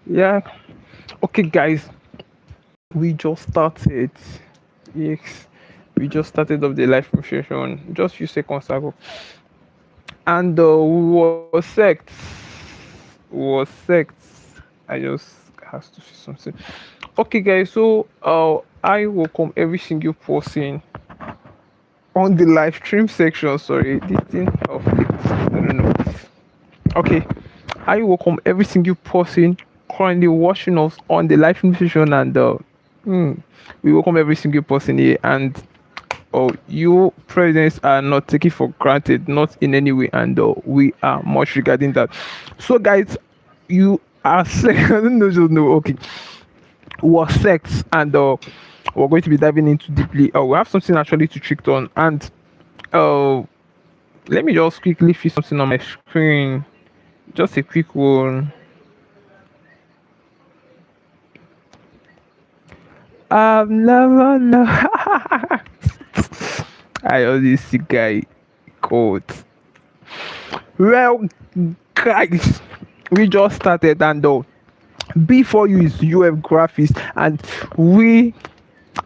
Yeah. Okay, guys, we just started. Yes, we just started of the live session just few seconds ago, and we was sects. I just has to say something. Okay, guys. So, I welcome every single person on the live stream section. Sorry, this thing of it. I don't know. Okay, I welcome every single person currently watching us on the live stream session, and hmm, we welcome every single person here. And your presence are not taken for granted, not in any way, and we are much regarding that. So, guys, you are I don't know, just know. Okay, we're sects, and we're going to be diving into deeply. We have something actually to trick on, and uh, let me just quickly fix something on my screen. Just a quick one. I've never know. I always see guy quote. Well, guys, we just started, and before you is UF graphics, and we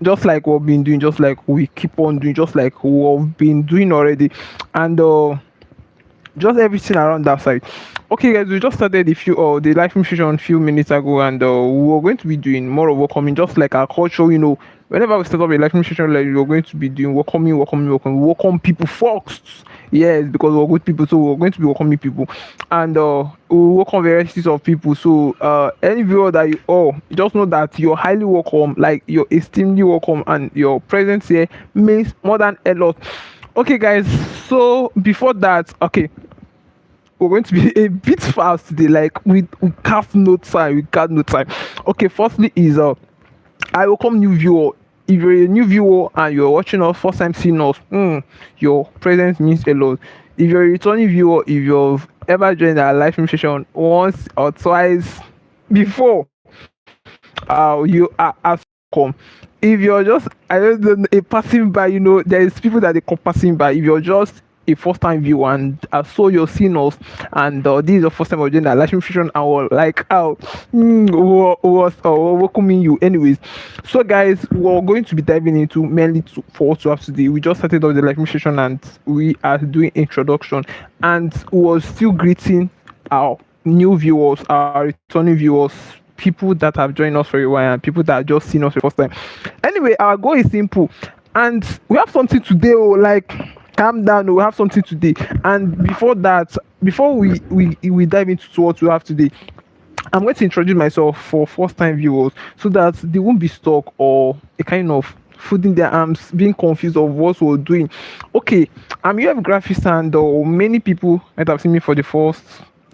just like what we've been doing, just like we keep on doing, just like we've been doing already, and just everything around that side. Okay, guys, we just started the live stream session a few minutes ago, and we're going to be doing more of welcoming, just like our culture. Whenever we start up a live stream session, like we're going to be doing welcoming, welcome people first. Yes, because we're good people, so we're going to be welcoming people, and we welcome varieties of people. So, any viewer that just know that you're highly welcome, like you're extremely welcome, and your presence here means more than a lot. Okay, guys. So before that, okay, we're going to be a bit fast today. Like we cast no time. We got no time. Okay, firstly is I welcome new viewer. If you're a new viewer and you're watching us first time seeing us, your presence means a lot. If you're a returning viewer, if you've ever joined our live stream session once or twice before, you are as welcome. If you're just I don't know a passing by, there is people that they call passing by. If you're just a first time viewer and saw your signals, and this is your first time of doing a live stream and we're like oh was welcoming you anyways. So, guys, we're going to be diving into mainly for what we have today. We just started off the live stream and we are doing introduction, and was still greeting our new viewers, our returning viewers, people that have joined us for a while, and people that have just seen us for the first time. Anyway, our goal is simple, and we have something today. Like, calm down. We have something today, and before that, before we dive into what we have today, I'm going to introduce myself for first time viewers so that they won't be stuck or a kind of folding their arms, being confused of what we're doing. Okay, I'm UF graphics, and many people might have seen me for the first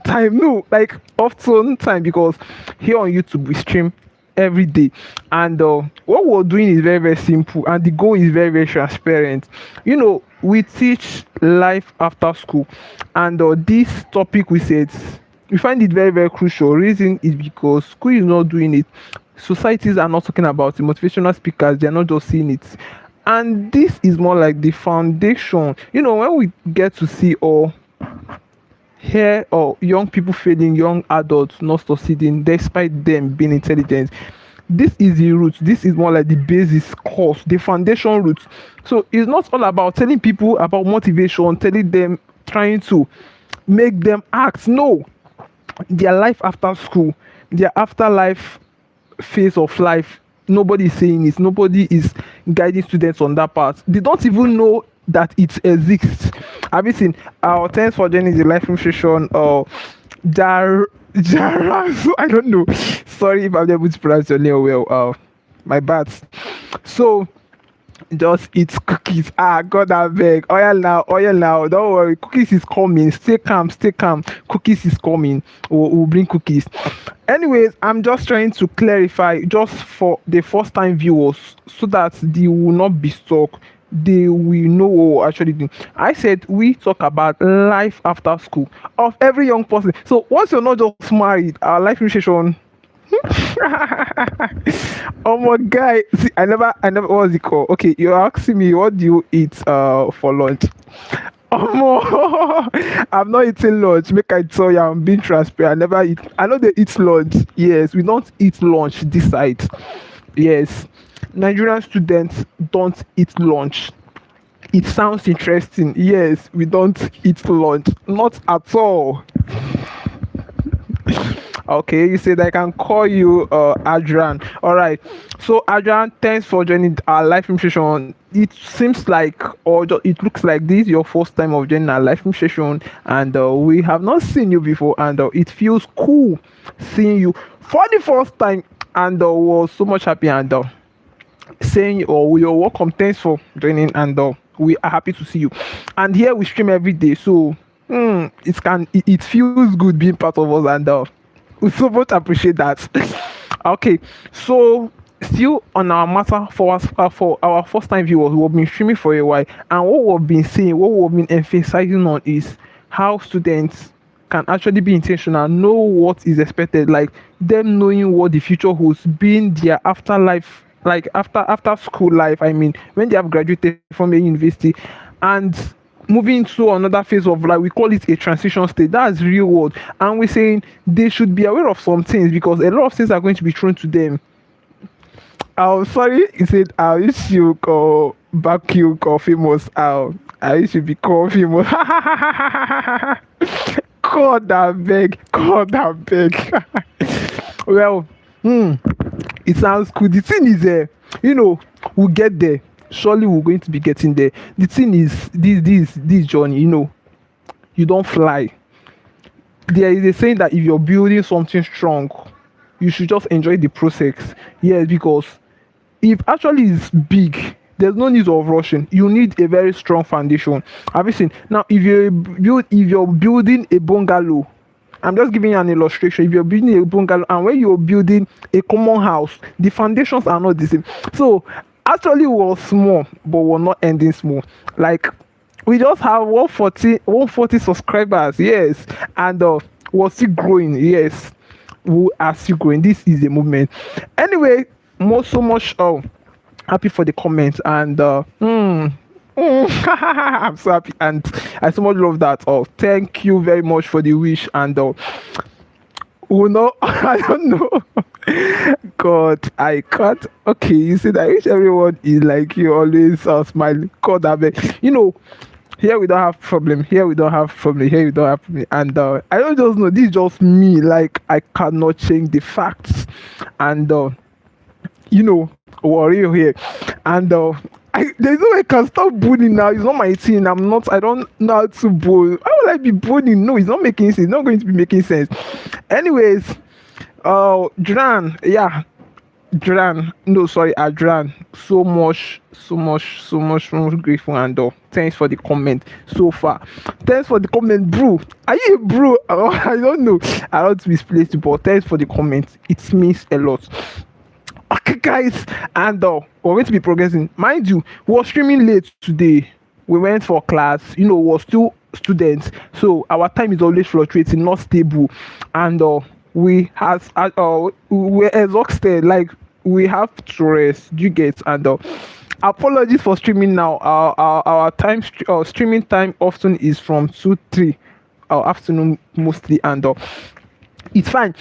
time. No, like often time, because here on YouTube we stream every day, and what we're doing is very very simple, and the goal is very very transparent. We teach life after school, and this topic we said we find it very very crucial. Reason is because school is not doing it, societies are not talking about it, motivational speakers, they're not just seeing it, and this is more like the foundation. When we get to see or hear or young people failing, young adults not succeeding despite them being intelligent, this is the root. This is more like the basis course, the foundation root. So it's not all about telling people about motivation, telling them, trying to make them act. No, their life after school, their afterlife phase of life, nobody is saying it, nobody is guiding students on that part. They don't even know that it exists. Have you seen our thanks for joining the live stream session or Jara? I don't know, sorry if I'm not able to pronounce your name well, my bad. So just eat cookies. God, I beg. Oil now. Don't worry. Cookies is coming. Stay calm. Stay calm. Cookies is coming. We'll bring cookies. Anyways, I'm just trying to clarify just for the first time viewers so that they will not be stuck. They will know what we're actually doing. I said we talk about life after school of every young person. So once you're not just married, our life initiation. Oh my guy, see, I never what was it called? Okay, you're asking me what do you eat for lunch? I'm not eating lunch. Make I tell you, I'm being transparent. I never eat. I know they eat lunch. Yes, we don't eat lunch this side. Yes, Nigerian students don't eat lunch. It sounds interesting. Yes, we don't eat lunch. Not at all. Okay, you said I can call you Adrian. All right. So Adrian, thanks for joining our live stream session. It seems like, it looks like this is your first time of joining our live stream session, and we have not seen you before, and it feels cool seeing you for the first time, and was so much happy, and saying, oh, you're welcome, thanks for joining, and we are happy to see you. And here we stream every day, so it feels good being part of us, and we so much appreciate that. Okay, so still on our matter for us, for our first time viewers, we've been streaming for a while, and what we've been saying, what we've been emphasizing on is how students can actually be intentional, know what is expected, like them knowing what the future holds, being their afterlife, like after school life. I mean, when they have graduated from a university and moving to another phase of life, we call it a transition state. That's real world, and we're saying they should be aware of some things because a lot of things are going to be thrown to them. Oh, sorry, he said, I wish you go back, you go famous. I wish you become famous. God, that beg, God, that beg. Well, it sounds cool. The thing is, we'll get there. Surely we're going to be getting there. The thing is, this journey, you don't fly. There is a saying that if you're building something strong, you should just enjoy the process. Yes, because if actually it's big, there's no need of rushing. You need a very strong foundation. Have you seen now? If you're building a bungalow, I'm just giving you an illustration. If you're building a bungalow and when you're building a common house, the foundations are not the same. So actually we're small, but we're not ending small. Like we just have 140 subscribers, yes, and we're still growing, yes. We are still growing. This is a movement. Anyway, so much happy for the comments, and I'm so happy, and I so much love that. Oh, thank you very much for the wish, and I don't know. God, I can't. Okay, you see that each everyone is like you always smiling. God, I beg. Here we don't have problem. Here we don't have problem. Here we don't have problem. And I don't just know. This is just me. Like I cannot change the facts. And worry here. And there's no way I can stop bullying now. It's not my thing. I don't know how to bull. How will I be bullying? No, it's not making sense. It's not going to be making sense. Anyways, Dran, yeah. No, sorry, Adran. So much grateful, and thanks for the comment so far. Thanks for the comment, bro. Are you a bro? I don't know. I don't misplace it, but thanks for the comment. It means a lot. Okay, guys, and we're going to be progressing. Mind you, we were streaming late today. We went for class. We're still students, so our time is always fluctuating, not stable, and we're exhausted. Like we have to rest. Do you get? And apologies for streaming now. Our time streaming time often is from 2-3 afternoon mostly, and it's fine.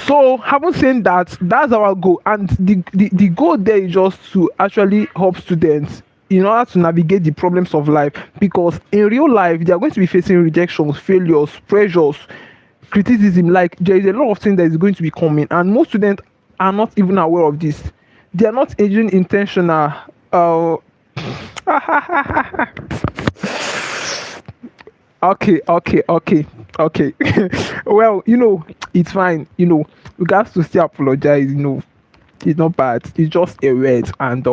So having said that, that's our goal, and the goal there is just to actually help students in order to navigate the problems of life, because in real life they are going to be facing rejections, failures, pressures, criticism. Like there is a lot of things that is going to be coming, and most students are not even aware of this. They are not aging intentional. Okay. Well, it's fine. We got to still apologize. It's not bad. It's just a word, and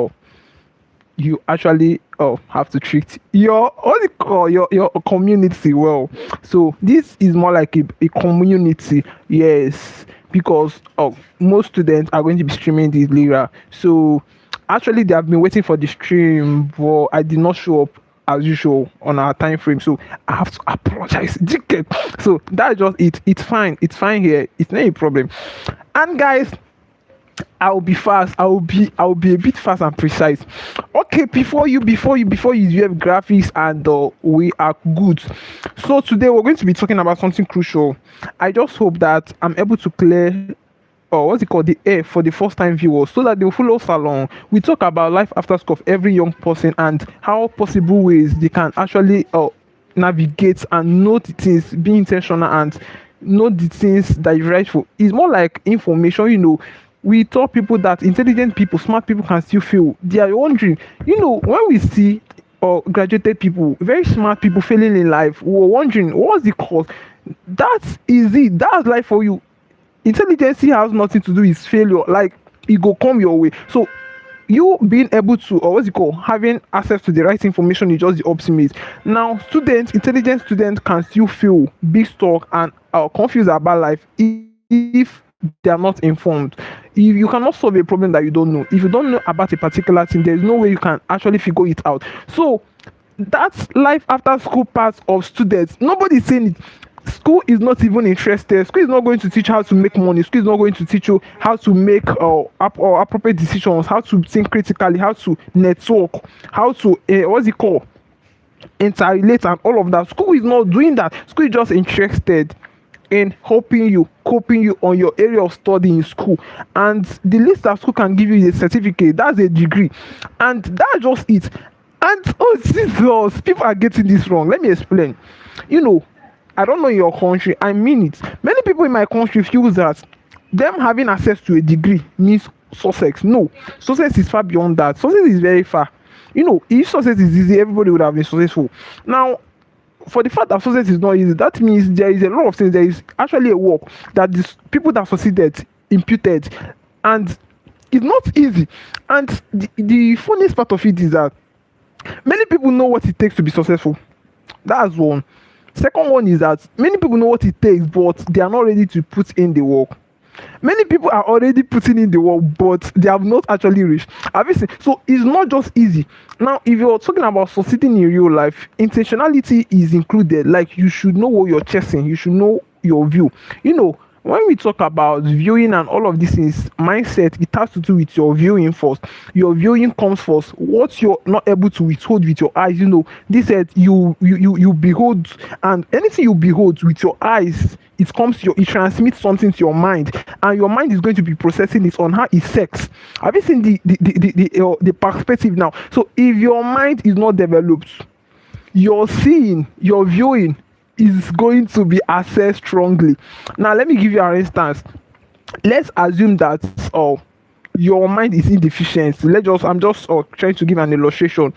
you actually have to treat your what do you call your community well. So this is more like a community, yes, because most students are going to be streaming this later. So actually they have been waiting for the stream, but I did not show up as usual on our time frame, so I have to apologize. So that's just it. It's fine here. It's not a problem. And guys, I'll be fast. I'll be a bit fast and precise. Okay, before you you have graphics, and we are good. So today we're going to be talking about something crucial. I just hope that I'm able to clear, or what's it called, the air for the first time viewers, so that they'll follow us along. We talk about life after school of every young person, and how possible ways they can actually navigate and know the things, be intentional, and know the things that is rightful. It's more like information. We tell people that intelligent people, smart people can still fail. They are wondering, when we see or graduated people, very smart people failing in life, we're wondering what's the cause. That's easy. That's life for you. Intelligence has nothing to do with failure. Like, it go come your way. So you being able to, or what's it called, having access to the right information is just the optimate. Now, students, intelligent students can still feel big stock and are confused about life if they are not informed. If you cannot solve a problem that you don't know, if you don't know about a particular thing, there's no way you can actually figure it out. So that's life after school part of students. Nobody's saying it. School is not even interested. School is not going to teach how to make money. School is not going to teach you how to make or appropriate decisions, how to think critically, how to network, how to what's it called, interrelate, and all of that. School is not doing that. School is just interested in helping you, coping you on your area of study in school. And the least that school can give you is a certificate. That's a degree, and that's just it. And oh Jesus, people are getting this wrong. Let me explain. you know I don't know in your country, I mean it. Many people in my country feel that them having access to a degree means success. No, success is far beyond that. Success is very far. If success is easy, everybody would have been successful. Now, for the fact that success is not easy, that means there is a lot of things. There is actually a work that these people that succeeded imputed, and it's not easy. And the funniest part of it is that many people know what it takes to be successful. That's one. Second one is that many people know what it takes, but they are not ready to put in the work. Many people are already putting in the work, but they have not actually reached. Have you seen? So it's not just easy. Now, if you're talking about succeeding in real life, intentionality is included. Like, you should know what you're chasing. You should know your view. When we talk about viewing and all of these things, mindset, it has to do with your viewing first. Your viewing comes first. What you're not able to withhold with your eyes, this said you behold, and anything you behold with your eyes, it transmits something to your mind, and your mind is going to be processing it on how it sets. Have you seen the perspective now? So if your mind is not developed, your seeing, your viewing is going to be assessed strongly. Now, let me give you an instance. Let's assume that your mind is indeficient. I'm just trying to give an illustration,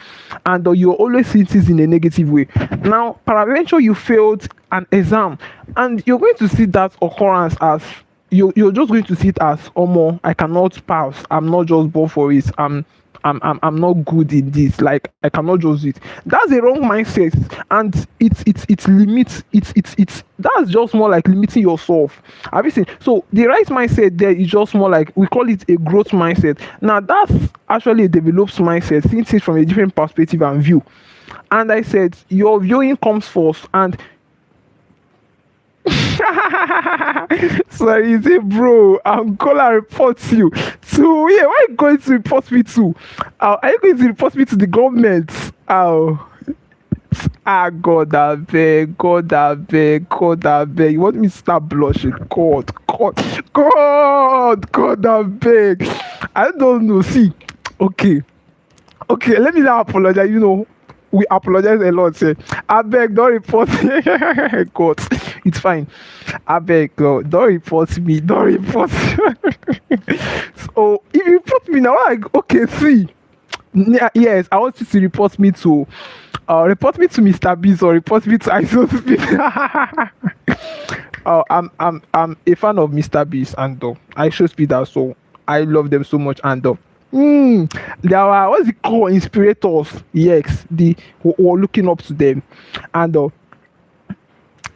and you always see things in a negative way. Now, peradventure you failed an exam, and you're going to see that occurrence as you're just going to see it as, oh more, I cannot pass. I'm not just born for it. I'm not good in this. Like, I cannot just do it. That's a wrong mindset, and it limits. It's that's just more like limiting yourself. Have you seen? So the right mindset there is just more like, we call it a growth mindset. Now, that's actually a developed mindset, seeing things from a different perspective and view. And I said your viewing comes first, and sorry, say, bro, I'm gonna report you to, yeah, why are you going to report me to? Are you going to report me to the government? Oh, God, I beg, God, I beg, God, I beg. You want me to start blushing? God, I beg. I don't know. See, okay, let me now apologize. We apologize a lot. Say, I beg, don't report me. God, it's fine. I beg, God, don't report me. Don't report me. So if you report me now, okay, see. Yes, I want you to report me to Mr. Beast, or report me to ISO Speed. I'm a fan of Mr. Beast and I show speed so I love them so much, and there are, what's it called, inspirators. Yes, the who are looking up to them, and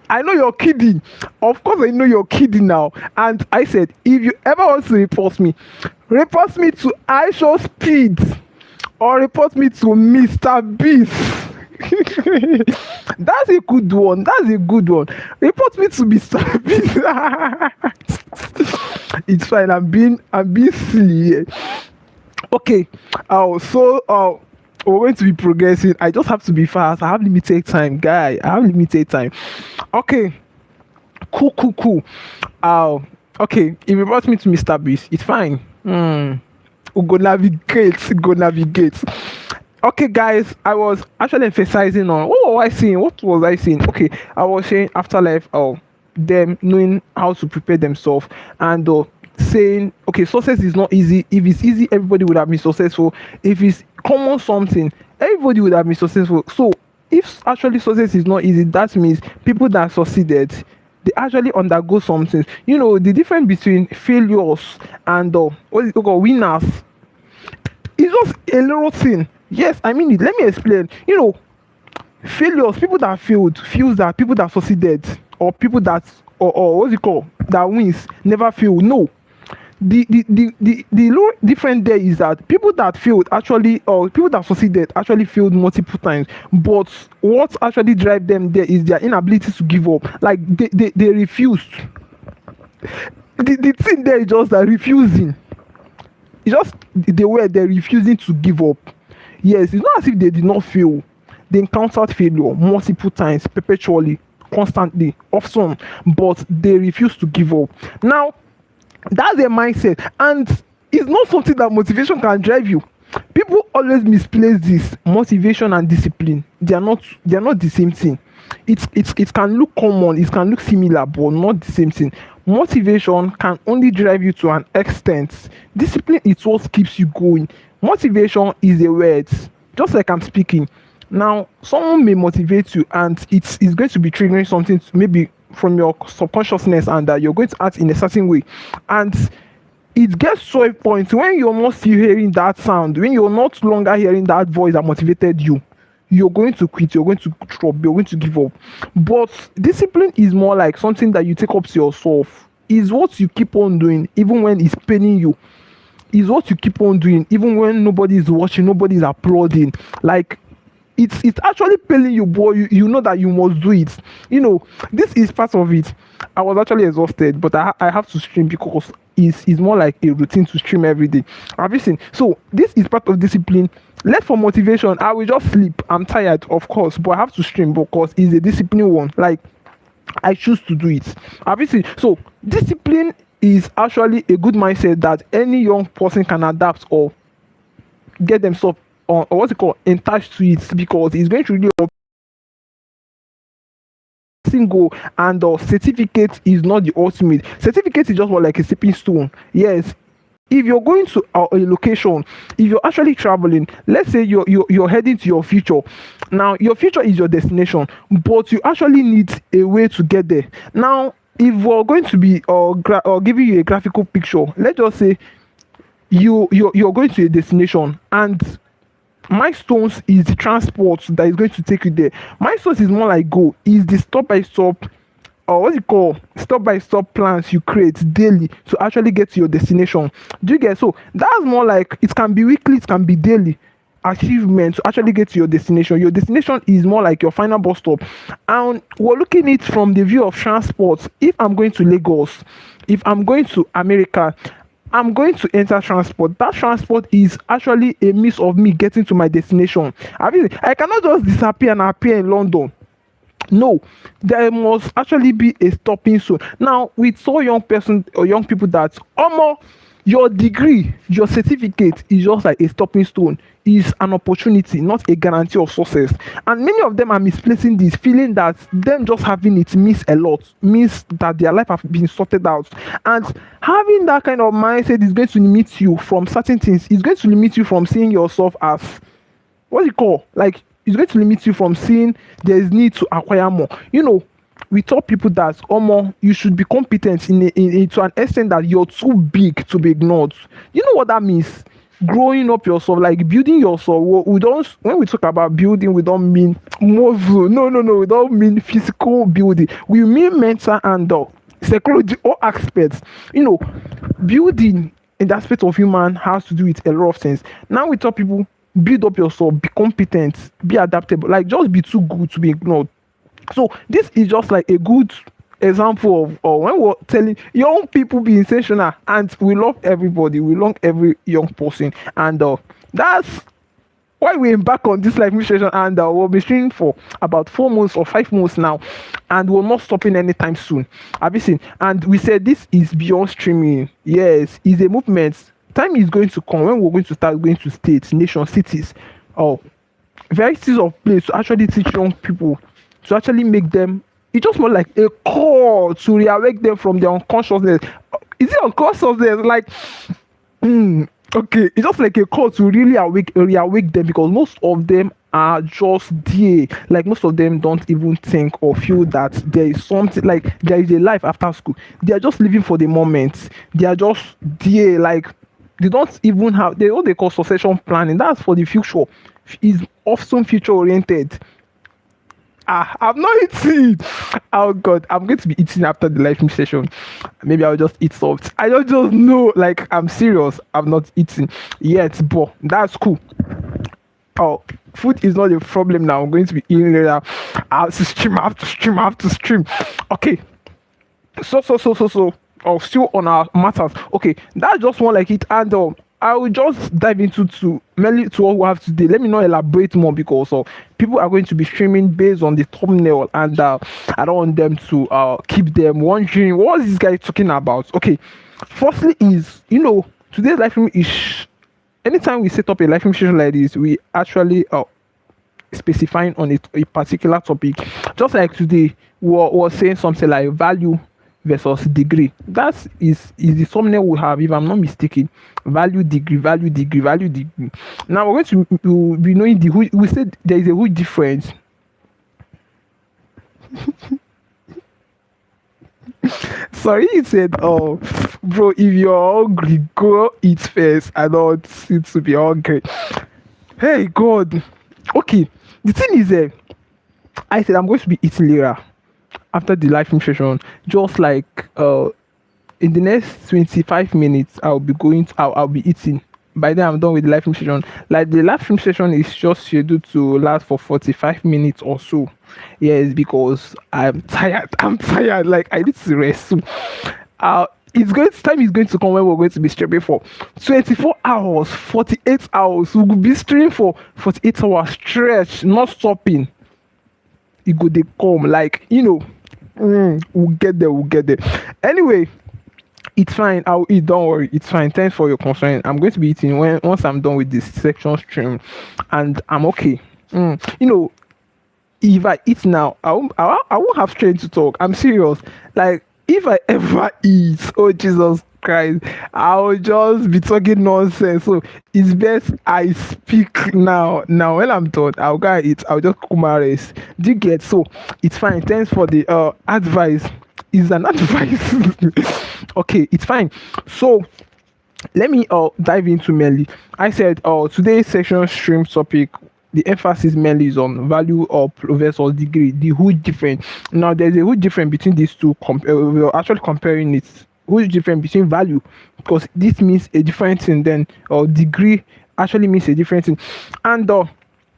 I know you're kidding. Of course, I know you're kidding now. And I said, if you ever want to report me to I show speed, or report me to Mr. Beast. That's a good one. Report me to Mr. Beast. It's fine. I'm being silly here. Okay. We're going to be progressing. I just have to be fast. I have limited time, guy. I have limited time. Okay. Cool. Oh, okay. If you brought me to Mr. Beast, it's fine. We go navigate. Go navigate. Okay, guys. I was actually emphasizing on what was I saying? What was I saying? Okay, I was saying afterlife. Oh, them knowing how to prepare themselves and saying okay, success is not easy. If it's easy, everybody would have been successful. If it's common something, everybody would have been successful. So if actually success is not easy, that means people that succeeded, they actually undergo something. The difference between failures and what is it called, winners, is just a little thing. Yes, I mean it. Let me explain. Failures, people that failed feels that people that succeeded, or people that, or what's it called, that wins never fail. No, the low difference there is that people that failed actually, or people that succeeded actually failed multiple times, but what actually drive them there is their inability to give up. Like they refused. The thing there is just that refusing. It's just the way they're refusing to give up. Yes, it's not as if they did not fail. They encountered failure multiple times, perpetually, constantly, often, but they refuse to give up. Now, that's their mindset, and it's not something that motivation can drive you. People always misplace this motivation and discipline. They are not the same thing. It can look common, it can look similar, but not the same thing. Motivation can only drive you to an extent. Discipline is what keeps you going. Motivation is a word, just like I'm speaking now. Someone may motivate you and it's going to be triggering something maybe from your subconsciousness, and that you're going to act in a certain way, and it gets to a point when you're not still hearing that sound, when you're not longer hearing that voice that motivated you, you're going to quit, you're going to drop, you're going to give up. But discipline is more like something that you take up to yourself. Is what you keep on doing even when it's paining you. Is what you keep on doing even when nobody is watching, nobody is applauding. Like it's actually paining you, boy. You know that you must do it. This is part of it. I was actually exhausted, but I have to stream because it's more like a routine to stream every day. Have you seen? So this is part of discipline. Left for motivation, I will just sleep. I'm tired, of course, but I have to stream because it's a discipline one. Like I choose to do it. Have you seen? So discipline is actually a good mindset that any young person can adapt or get themselves on, or what's it called, attached to it, because it's going to really single, and certificate is not the ultimate. Certificate is just more like a stepping stone. Yes, if you're going to a location, if you're actually traveling, let's say you're heading to your future. Now your future is your destination, but you actually need a way to get there. Now if we're going to be or giving you a graphical picture, let's just say you're going to a destination, and milestones is the transport that is going to take you there. Milestones is more like go, is the stop by stop, or what's it called, stop by stop plans you create daily to actually get to your destination. Do you get? So that's more like, it can be weekly, it can be daily achievement to actually get to your destination. Your destination is more like your final bus stop. And we're looking at it from the view of transport. If I'm going to Lagos, if I'm going to America, I'm going to enter transport. That transport is actually a means of me getting to my destination. I cannot just disappear and appear in London. No, there must actually be a stopping zone. Now, with so young person or young people that your degree, your certificate is just like a stopping stone, is an opportunity, not a guarantee of success. And many of them are misplacing this, feeling that them just having it means a lot, means that their life have been sorted out. And having that kind of mindset is going to limit you from certain things. It's going to limit you from seeing yourself as, what do you call, like, it's going to limit you from seeing there is need to acquire more. We tell people that you should be competent to an extent that you're too big to be ignored. You know what that means? Growing up yourself, like building yourself. We don't, when we talk about building, we don't mean muscle. No, we don't mean physical building. We mean mental and psychology, all aspects. Building in the aspect of human has to do with a lot of things. Now we tell people, build up yourself, be competent, be adaptable. Like, just be too good to be ignored. So this is just like a good example of, or when we're telling young people be intentional, and we love everybody, we love every young person, and that's why we embark on this live mission, and we'll be streaming for about 4 months or 5 months now, and we're not stopping anytime soon. Have you seen? And we said this is beyond streaming. Yes, it's a movement. Time is going to come when we're going to start going to states, nations, cities, or varieties of place to actually teach young people, to actually make them. It's just more like a call to reawake them from their unconsciousness. Is it unconsciousness? Like, okay, it's just like a call to really reawake them, because most of them are just there. Like, most of them don't even think or feel that there is something, like there is a life after school. They are just living for the moment. They are just there. Like, they don't even have what they call succession planning. That's for the future. Is often future oriented. I'm not eating. Oh God, I'm going to be eating after the live session. Maybe I'll just eat salt. I don't just know. Like, I'm serious. I'm not eating yet, but that's cool. Oh, food is not a problem now. I'm going to be eating later. I have to stream. I have to stream. I have to stream. Okay. So. Oh, still on our matters. Okay, that's just one like it, and I will just dive into to mainly to what we have today. Let me not elaborate more, because people are going to be streaming based on the thumbnail, and I don't want them to keep them wondering what is this guy talking about. Okay, firstly is, today's live stream is anytime we set up a live stream session like this, we actually specifying on a particular topic. Just like today, we're saying something like value versus degree. That is the thumbnail we have, if I'm not mistaken. Value, degree, value, degree, value, degree. Now we're going to be knowing we said there is a huge difference. Sorry, he said, oh, bro, if you're hungry, go eat first. I don't seem to be hungry. Hey, God. Okay, the thing is, I said I'm going to be eating later after the live stream session. Just like in the next 25 minutes, I'll be eating. By then, I'm done with the live stream session. Like, the live stream session is just scheduled to last for 45 minutes or so. Yes, because I'm tired. Like, I need to rest. So, time is going to come when we're going to be streaming for 24 hours, 48 hours. We will be streaming for 48 hours stretch, not stopping. It go they come, like, we'll get there. Anyway, it's fine. I'll eat. Don't worry. It's fine. Thanks for your concern. I'm going to be eating once I'm done with this section stream, and I'm okay. If I eat now, I won't have strength to talk. I'm serious. Like, if I ever eat, oh Jesus Christ, I'll just be talking nonsense. So it's best I speak now. Now when I'm done, I'll go and eat. I'll just come and rest. Do you get? So it's fine. Thanks for the advice. Is an advice. Okay, it's fine. So let me dive into mainly. I said today's section stream topic, the emphasis mainly is on value or versus degree. The huge difference. Now there's a huge difference between these two. We're actually comparing it. Huge difference between value, because this means a different thing, then or degree actually means a different thing. And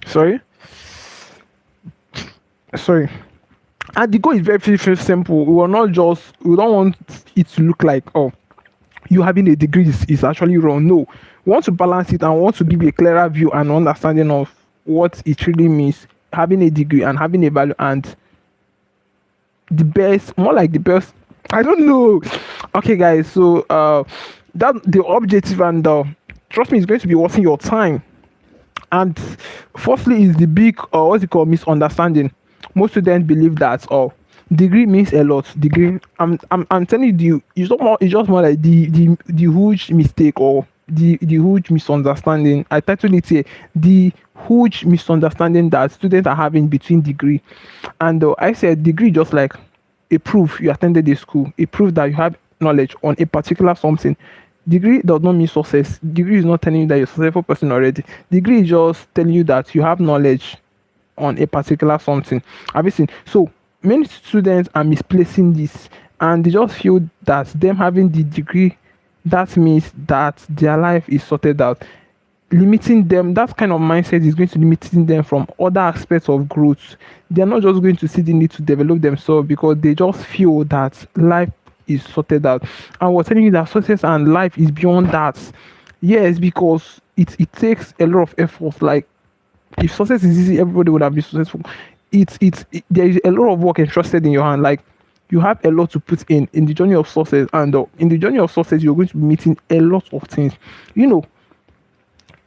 sorry. And the goal is very, very simple. We don't want it to look like, oh, you having a degree is actually wrong. No, we want to balance it and want to give a clearer view and understanding of what it really means, having a degree and having a value, and the best, more like the best. I don't know. Okay, guys. So that the objective, and trust me, it's going to be worth your time. And firstly, is the big what's it called, misunderstanding. Most students believe that degree means a lot. Degree, I'm telling you, it's just more like the huge mistake, or the huge misunderstanding. I titled it here, the huge misunderstanding that students are having between degree and I said degree just like a proof you attended a school, a proof that you have knowledge on a particular something. Degree does not mean success. Degree is not telling you that you're a successful person already. Degree is just telling you that you have knowledge on a particular something. Have you seen? So many students are misplacing this, and they just feel that them having the degree, that means that their life is sorted out. limiting them. That kind of mindset is going to limiting them from other aspects of growth. They're not just going to see the need to develop themselves because they just feel that life is sorted out. And we're telling you that success and life is beyond that. Yes, because it takes a lot of effort. Like, if success is easy, everybody would have been successful. There is a lot of work entrusted in your hand. Like, you have a lot to put in the journey of success, and in the journey of success, you're going to be meeting a lot of things. You know,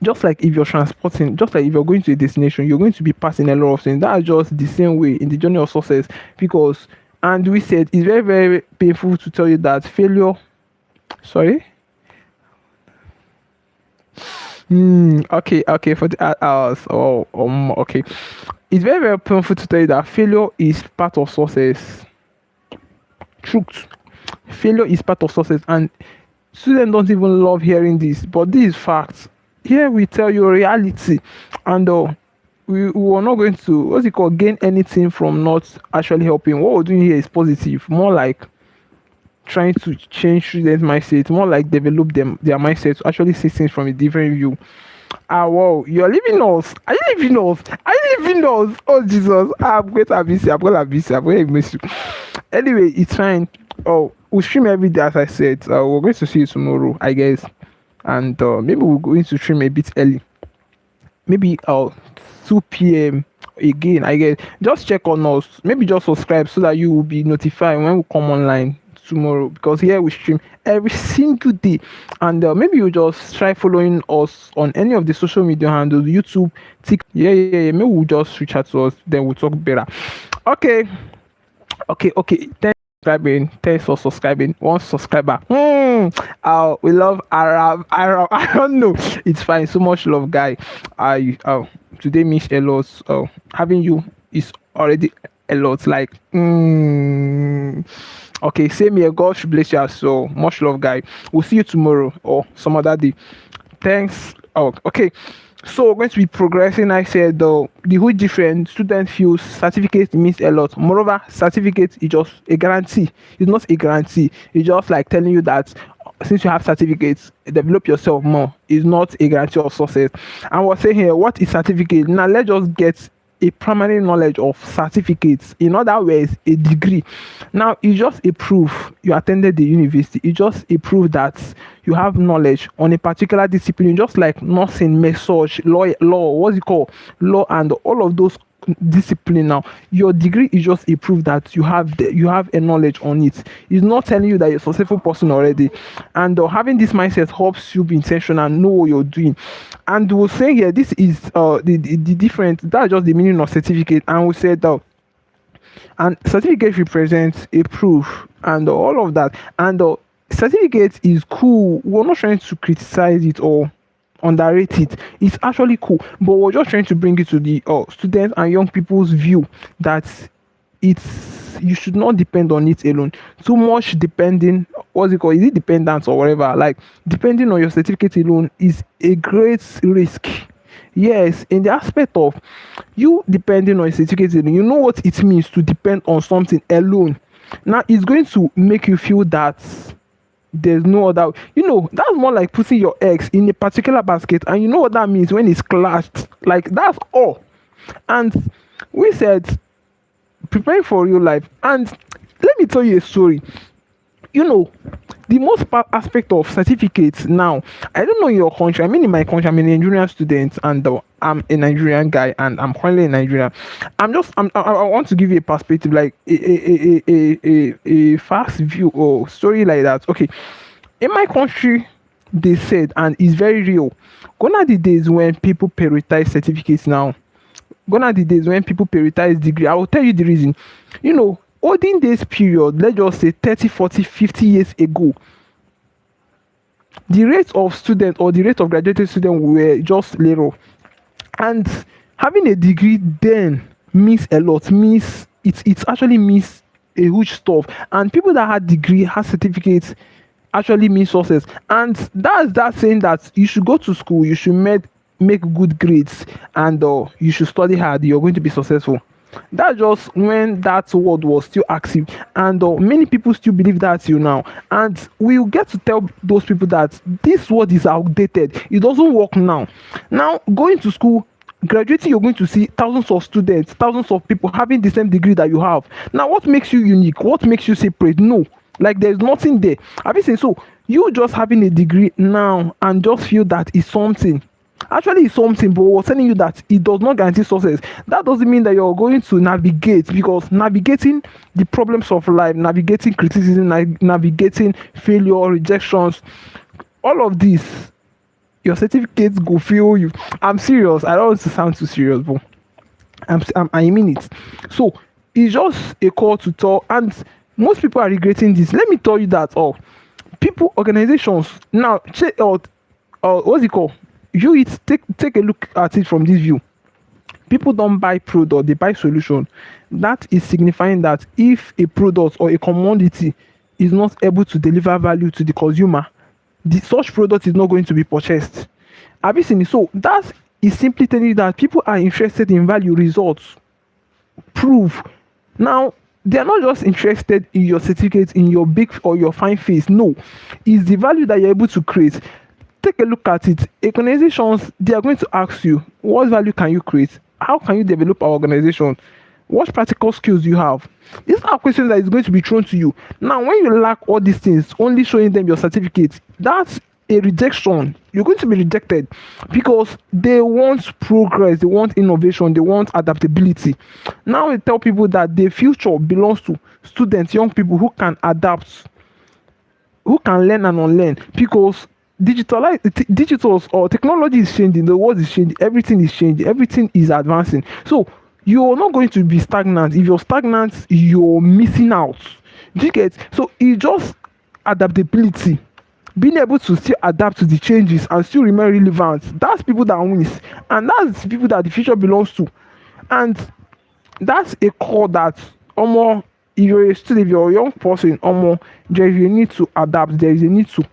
just like if you're transporting, just like if you're going to a destination, you're going to be passing a lot of things. That's just the same way in the journey of success. Because, and we said it's very, very painful to tell you that failure. Sorry. Okay, okay, for the hours. Oh, okay. It's very, very painful to tell you that failure is part of success. Truth. Failure is part of success, and students don't even love hearing this, but this is facts. Here we tell you reality, and we are not going to, what's it called, gain anything from not actually helping. What we're doing here is positive, more like trying to change students' mindset, more like develop them their mindset to actually see things from a different view. Ah, wow, you're leaving us. Are you leaving us? Are you leaving us? Oh, Jesus. I'm going to miss you. I'm going to miss you. I'm going to miss you. Anyway, it's fine. Oh, we'll stream every day, as I said. We're going to see you tomorrow, I guess. And maybe we're going to stream a bit early. Maybe 2 p.m. again, I guess. Just check on us. Maybe just subscribe so that you will be notified when we come online tomorrow, because here we stream every single day. And maybe you just try following us on any of the social media handles, YouTube, TikTok. Yeah. Maybe we'll just reach out to us, then we'll talk better. Okay. Thanks for subscribing. Thanks for subscribing. One subscriber. We love Arab. I don't know. It's fine. So much love, guy. I today means a lot. Having you is already a lot. Like, okay, same here. God should bless you. So much love, guy. We'll see you tomorrow or some other day. Thanks. Oh, okay. So we're going to be progressing. I said the whole different student feels certificate means a lot. Moreover, certificate is just a guarantee. It's not a guarantee. It's just like telling you that since you have certificates, develop yourself more. It's not a guarantee of success. And we're saying here, what is certificate? Now let's just get a primary knowledge of certificates. In other words, a degree. Now it's just a proof you attended the university. It's just a proof that you have knowledge on a particular discipline, just like nursing, massage, law, what's it called, law, and all of those discipline. Now your degree is just a proof that you have a knowledge on it. It's not telling you that you're a successful person already. And having this mindset helps you be intentional and know what you're doing. And we'll say here, this is the difference. That's just the meaning of certificate. And we said that and certificate represents a proof and all of that. And certificate is cool. We're not trying to criticize it or underrate it. It's actually cool, but we're just trying to bring it to the students and young people's view that you should not depend on it alone. Too much depending, what's it called, is it dependence or whatever, like depending on your certificate alone is a great risk. Yes, in the aspect of you depending on your certificate alone, you know what it means to depend on something alone. Now it's going to make you feel that there's no other, that's more like putting your eggs in a particular basket, and you know what that means when it's clashed. Like, that's all. And we said preparing for real life. And let me tell you a story. The most part aspect of certificates now, I don't know in your country, I mean in my country, I'm a Nigerian student, and I'm a Nigerian guy, and I'm currently in Nigeria. I want to give you a perspective, like a fast view or story like that. Okay, in my country, they said, and it's very real, gone are the days when people prioritize certificates now. Gone are the days when people prioritize degree. I will tell you the reason. Olden days period, let's just say 30, 40, 50 years ago, the rate of student or the rate of graduated student were just little. And having a degree then means a lot, means it actually means a huge stuff. And people that had degree, had certificates, actually mean success. And that's that saying that you should go to school, you should make good grades, and you should study hard, you're going to be successful. That's just when that word was still active, and many people still believe that till now. And we will get to tell those people that this word is outdated, it doesn't work now. Now, going to school, graduating, you're going to see thousands of students, thousands of people having the same degree that you have. Now, what makes you unique? What makes you separate? No, like there's nothing there. Have you seen? So you just having a degree now and just feel that is something. Actually, it's something, but we're telling you that it does not guarantee success. That doesn't mean that you're going to navigate, because navigating the problems of life, navigating criticism, navigating failure, rejections, all of this, your certificates go fail you. I'm serious. I don't want to sound too serious, but I mean it. So it's just a call to tell, and most people are regretting this. Let me tell you that people, organizations now check out, what's it called? You it take a look at it from this view. People don't buy product, they buy solution. That is signifying that if a product or a commodity is not able to deliver value to the consumer, the such product is not going to be purchased. Have you seen it? So that is simply telling you that people are interested in value, results, proof. Now, they are not just interested in your certificate, in your big or your fine face. No, it's the value that you're able to create. Take a look at it. Organizations, they are going to ask you, what value can you create? How can you develop our organization? What practical skills do you have? These are questions that is going to be thrown to you. Now, when you lack all these things, only showing them your certificate, that's a rejection. You're going to be rejected, because they want progress, they want innovation, they want adaptability. Now we tell people that the future belongs to students, young people who can adapt, who can learn and unlearn, because digitals or technology is changing, the world is changing, everything is changing, everything is advancing. So you're not going to be stagnant. If you're stagnant, you're missing out. Do you get? So it's just adaptability, being able to still adapt to the changes and still remain relevant. That's people that wins, and that's people that the future belongs to. And that's a call that almost, if you're a student, if you're a young person, almost, there is a need to adapt, there is a need to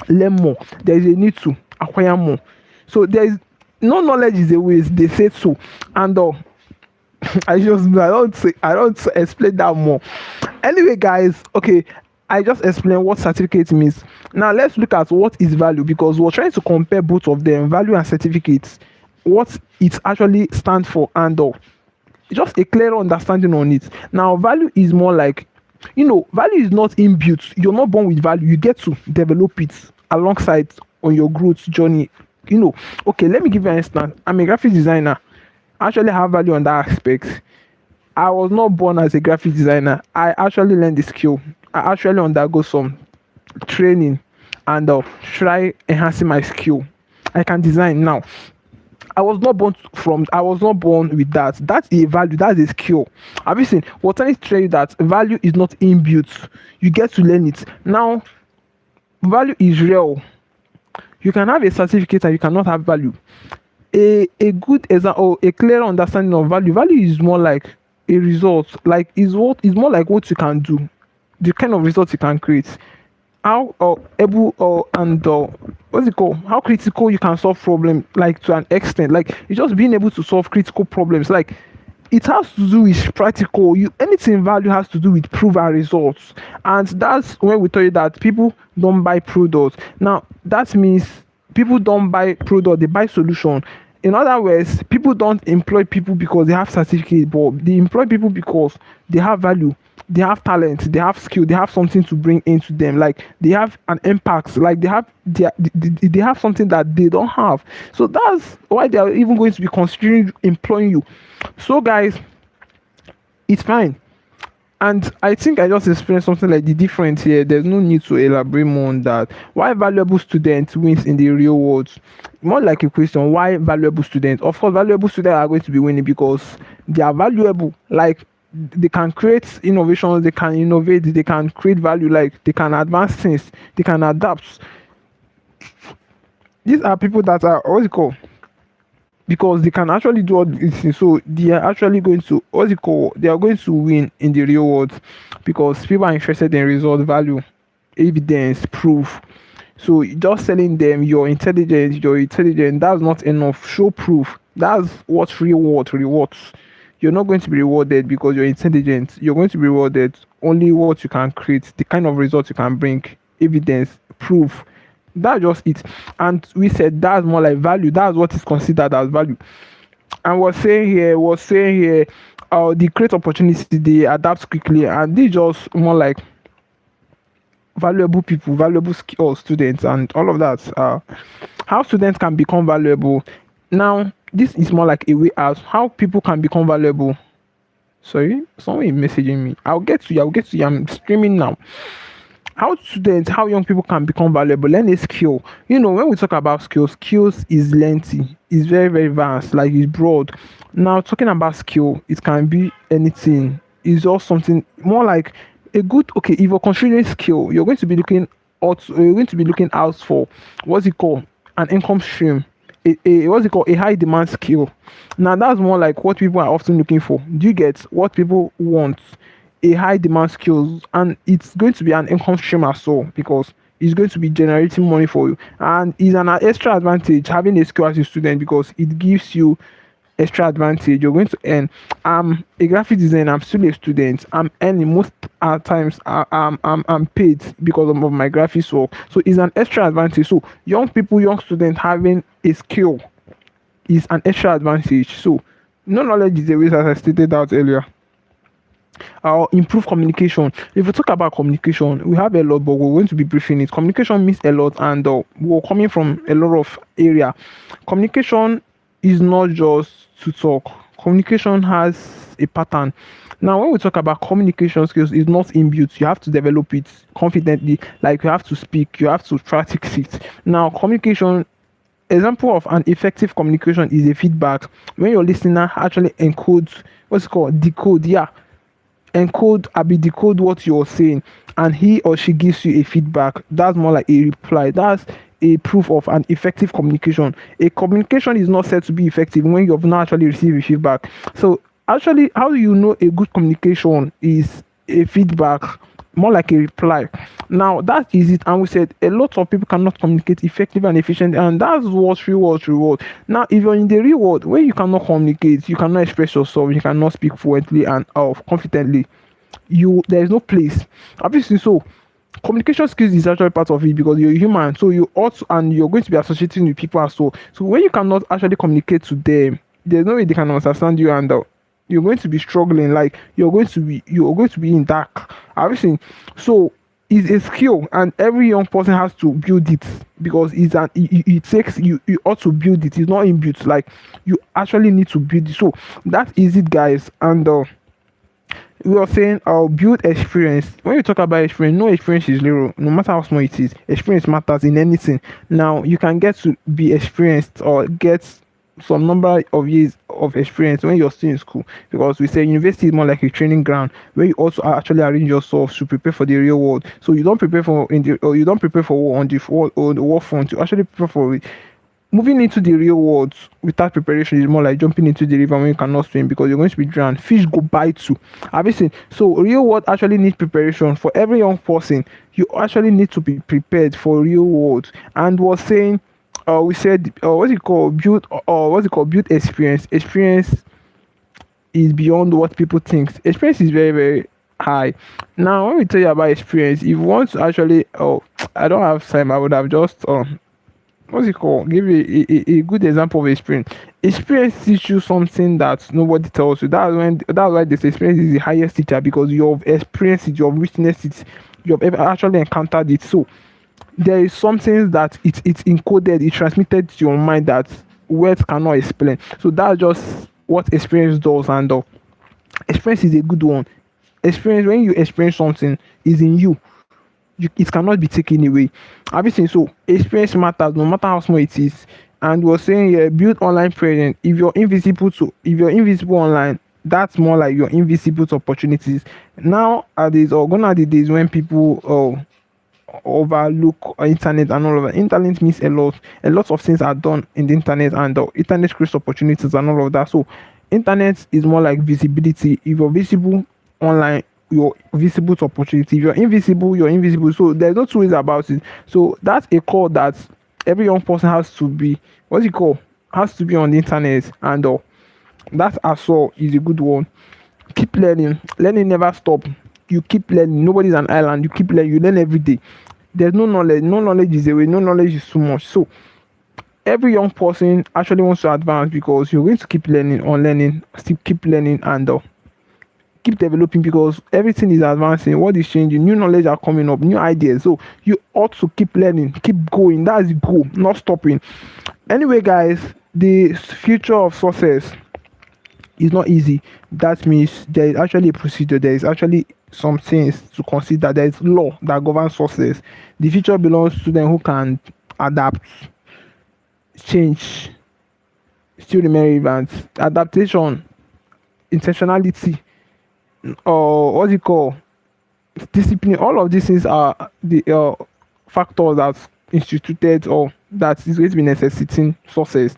learn more, there is a need to acquire more. So there is no knowledge is a waste, they said so. And I don't explain that more. Anyway, guys, okay, I just explained what certificate means. Now let's look at what is value, because we're trying to compare both of them, value and certificates, what it actually stands for, and just a clear understanding on it. Now, value is more like, value is not inbuilt. You're not born with value. You get to develop it alongside on your growth journey. Okay, let me give you an instance. I'm a graphic designer. I actually have value on that aspect. I was not born as a graphic designer. I actually learned the skill. I actually undergo some training and try enhancing my skill. I can design now. I was not born with that. That's a value, that's a skill. Have you seen? We're trying to tell you that value is not inbuilt. You get to learn it. Now, value is real. You can have a certificate and you cannot have value. A good example, a clear understanding of value is more like a result, like is more like what you can do, the kind of results you can create, how able and what's it called, how critical you can solve problem, like to an extent, like it's just being able to solve critical problems. Like it has to do with practical, you anything value has to do with proof and results. And that's when we tell you that people don't buy products. Now that means people don't buy product, they buy solution. In other words, people don't employ people because they have certificate, but they employ people because they have value, they have talent, they have skill, they have something to bring into them, like they have an impact, like they have something that they don't have. So that's why they are even going to be considering employing you. So guys, it's fine. And I think I just explained something like the difference here. There's no need to elaborate more on that. Why valuable student wins in the real world? More like a question, why valuable students? Of course, valuable students are going to be winning because they are valuable. Like they can create innovations, they can innovate, they can create value, like they can advance things, they can adapt. These are people that are what's it called? Because they can actually do all these things. So they are actually going to what's it called? They are going to win in the real world because people are interested in result, value, evidence, proof. So just telling them you're intelligent, that's not enough. Show proof. That's what real world rewards. you're not going to be rewarded because you're intelligent. You're going to be rewarded only what you can create, the kind of results you can bring, evidence, proof. That's just it. And we said that's more like value. That's what is considered as value. And was saying here, the great opportunity, they adapt quickly, and they just more like valuable people, valuable skill students, and all of that. How students can become valuable. Now, this is more like a way out. How people can become valuable. Sorry, someone is messaging me. I'll get to you. I'll get to you. I'm streaming now. How students, how young people can become valuable, learn a skill. When we talk about skills is lengthy, it's very very vast, like it's broad. Now, talking about skill, it can be anything. It's just something more like a good, okay, if you're considering skill, you're going to be looking out for what's it called, an income stream, what's it called, a high demand skill. Now, that's more like what people are often looking for. Do you get what people want? A high demand skills, and it's going to be an income stream as well, because it's going to be generating money for you, and it's an extra advantage having a skill as a student, because it gives you extra advantage. You're going to earn. I'm a graphic designer, I'm still a student, I'm earning most times. I'm paid because of my graphics work, so it's an extra advantage. So young people, young students having a skill is an extra advantage. So no knowledge is a waste, as I stated out earlier. Improve communication. If we talk about communication, we have a lot, but we're going to be briefing it. Communication means a lot, and we're coming from a lot of area. Communication is not just to talk. Communication has a pattern. Now, when we talk about communication skills, it's not inbuilt. You have to develop it confidently. Like, you have to speak, you have to practice it. Now, communication, example of an effective communication is a feedback. When your listener actually encodes, what's it called, decode, yeah, decode what you're saying, and he or she gives you a feedback. That's more like a reply. That's a proof of an effective communication. A communication is not said to be effective when you have not actually received a feedback. So actually, how do you know a good communication is a feedback, more like a reply? Now, that is it. And we said a lot of people cannot communicate effectively and efficiently, and that's what reward. Now, if you're in the real world where you cannot communicate, you cannot express yourself, you cannot speak fluently and confidently, there is no place. Obviously, so communication skills is actually part of it, because you're human, so you ought, and you're going to be associating with people as well. So when you cannot actually communicate to them, there's no way they can understand you, and you're going to be struggling. Like, you're going to be in dark, everything. So it's a skill, and every young person has to build it, because it takes you ought to build it. It's not inbuilt. Like, you actually need to build it. So that is it, guys. And we are saying build experience. When you talk about experience, no experience is little, no matter how small it is. Experience matters in anything. Now, you can get to be experienced or get some number of years of experience when you're still in school, because we say university is more like a training ground where you also actually arrange yourself to prepare for the real world. So you don't prepare you don't prepare for war on the war front. You actually prepare for it. Moving into the real world without preparation is more like jumping into the river when you cannot swim, because you're going to be drowned. Fish go bite you. Have you seen? So real world actually needs preparation. For every young person, you actually need to be prepared for real world. And was saying, we said, what's it called, build experience. Experience is beyond what people think. Experience is very very high. Now, when we tell you about experience, if you want to actually, I don't have time. I would have just what's it called? Give you a good example of experience. Experience teaches you something that nobody tells you. That's why this experience is the highest teacher, because you have experienced it, you have witnessed it, you have ever actually encountered it. So there is something that it's encoded, it transmitted to your mind that words cannot explain. So that's just what experience does, and experience is a good one. Experience, when you experience something, is in you. It cannot be taken away. Obviously, so experience matters no matter how small it is. And we're saying, yeah, build online presence. If you're invisible online, that's more like you're invisible to opportunities. Now are these, or gonna the days when people overlook internet and all of that. Internet means a lot. A lot of things are done in the internet, and the internet creates opportunities and all of that. So internet is more like visibility. If you're visible online, you're visible to opportunity. If you're invisible, you're invisible. So there's no two ways about it. So that's a call that every young person has to be, what's it called, has to be on the internet, and That as well is a good one. Keep learning. Learning never stop. You keep learning. Nobody's an island. You keep learning. You learn every day. There's no knowledge. No knowledge is a way. No knowledge is too much. So every young person actually wants to advance because you're going to keep learning on learning, still keep learning and keep developing because everything is advancing. What is changing? New knowledge are coming up, new ideas. So you ought to keep learning, keep going. That's the goal, not stopping. Anyway, guys, the future of success is not easy. That means there is actually a procedure. There is actually some things to consider. There is law that governs success. The future belongs to them who can adapt, change, still remain relevant. Adaptation, intentionality, or what's it called? Discipline. All of these things are the factors that instituted or that is going to be necessitating success.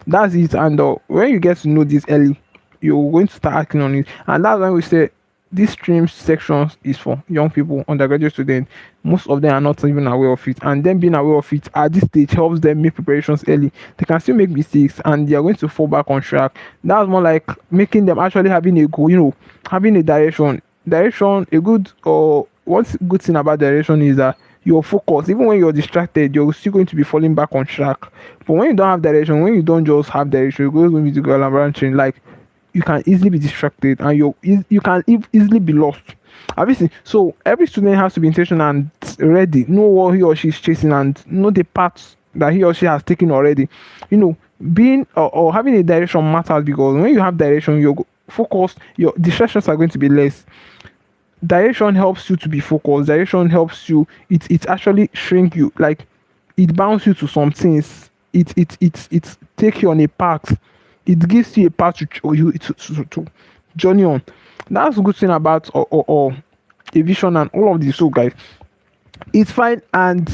That's it. And when you get to know this early, you're going to start acting on it. And that's when we say this stream sections is for young people, undergraduate students. Most of them are not even aware of it, and them being aware of it at this stage helps them make preparations early. They can still make mistakes, and they are going to fall back on track. That's more like making them actually having a goal, having a direction. Direction, a good or what's good thing about direction is that you're focused. Even when you're distracted, you're still going to be falling back on track. But when you don't have direction, when you don't just have direction, you go going to go around chain like you can easily be distracted and you can easily be lost. Obviously, so every student has to be intentional and ready, know what he or she is chasing and know the paths that he or she has taken already. Being or having a direction matters because when you have direction, you're focused, your distractions are going to be less. Direction helps you to be focused. Direction helps you, it actually shrink you, like it bounds you to some things. It take you on a path. It gives you a path to journey on. That's a good thing about or a vision and all of this. So guys, it's fine. And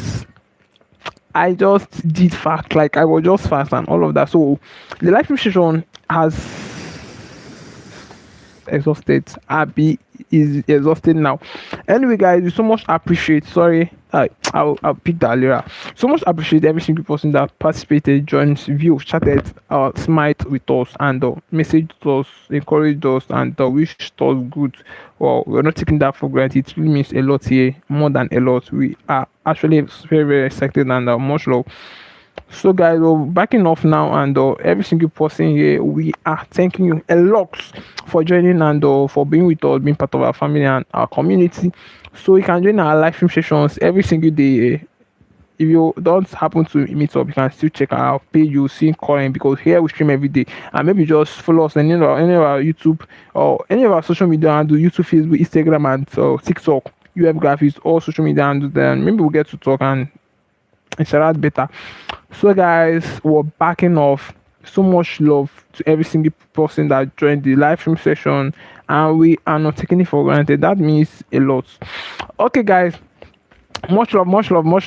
I just did fast, like I was just fast and all of that. So the life session has exhausted. Abby is exhausted now. Anyway, guys, we so much appreciate. Sorry, I'll pick that later. So much appreciate every single person that participated, joined, view, chatted, smiled with us, and messaged us, encouraged us, and wished us good. Well, we're not taking that for granted. It really means a lot here, more than a lot. We are actually very, very excited and much love. So, guys, we're backing off now, and every single person here, we are thanking you a lot for joining and for being with us, being part of our family and our community. So, you can join our live stream sessions every single day. If you don't happen to meet up, you can still check our page. You'll see calling because here we stream every day. And maybe just follow us on any of our YouTube or any of our social media and do YouTube, Facebook, Instagram, and TikTok. UF Graphics, all social media, and then maybe we'll get to talk and interact better. So guys, we're backing off. So much love to every single person that joined the live stream session, and we are not taking it for granted. That means a lot. Okay, guys, much love, much love, much love.